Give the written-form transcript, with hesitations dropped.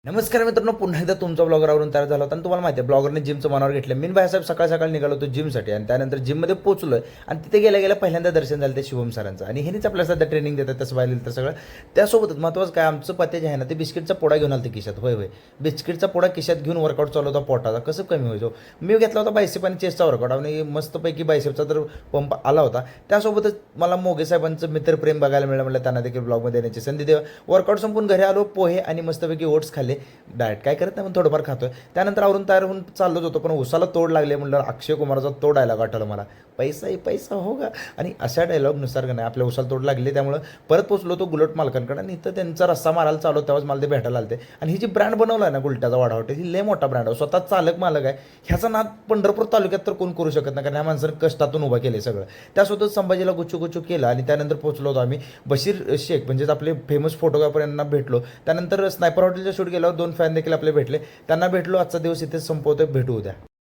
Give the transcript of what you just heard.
नमस्कार मित्रांनो, पुन्हा एकदा तुमचा ब्लॉगरवरून तयार झाला होता आणि तुम्हाला माहिती आहे ब्लॉगरने जिमचं मनावर घेतलं. मी भाईसाहेब सकाळ सकाळी निघालो होतो जिमसाठी आणि त्यानंतर जिममध्ये पोहोचलो आणि तिथे गेल्या गेल्या पहिल्यांदा दर्शन झालं ते शिवम सरांचं आणि ह्यांनीच आपल्याला सध्या ट्रेनिंग देतात तसं पाहिलं तर सगळं. त्यासोबतच महत्त्वाचं काय, आमचं पते जे आहे ना ते बिस्किटचा पोडा घेऊन आलं ते खिशात. होय होय, बिस्किटचा पोडा खिशात घेऊन वर्कआउट चालू होता पोटाचा. कसं कमी व्हायचो. मी घेतला होता बायसेप आणि चेस्टचा वर्कआउट आणि मस्तपैकी बायसेपचा तर पंप आला होता. त्यासोबतच मला मोगे साहेबांचं मित्रप्रेम बघायला मिळालं. म्हणलं त्यांना देखील ब्लॉगमध्ये येण्याची संधी देवा. वर्कआउट संपून घरी आलो, पोहे आणि मस्तपैकी ओट्स खाल्ले. डाएट काय करत नाही पण थोडंफार खातोय. त्यानंतर आवरून तयार होऊन चाललोच होतो, पण उसाला तोड लागले. म्हणलं अक्षय कुमारचा तो डायलॉग आठवला मला, पैसा ही पैसा होगा. आणि अशा डायलॉगनुसार का नाही आपल्या उसाला तोड लागले. त्यामुळं परत पोचलो तो गुलट मालकांकडे आणि इथं त्यांचा रस्सा मारायला चालू तेव्हाच मला ते भेटायला आलते. आणि ही जी ब्रँड बनवला आहे ना गुलट्याचा वाडा हॉटेल, ही लय मोठा ब्रँड आहे. स्वतः चालक मालक आहे. ह्याचा नाद पंढरपूर तालुक्यात तर कोण करू शकत नाही, कारण ह्या माणसानं कष्टातून उभा केले सगळं. त्यासोबत संभाजीला गुच्चू केलं आणि त्यानंतर पोहोचलो होतो आम्ही बशीर शेख म्हणजेच आपले फेमस फोटोग्राफर यांना भेटलो. त्यानंतर स्नायपर हॉटेलच्या शूट गेल्यावर 2 फॅन देखील आपले भेटले. त्यांना भेटलो. आजचा दिवस इथेच संपवतोय. भेटू उद्या.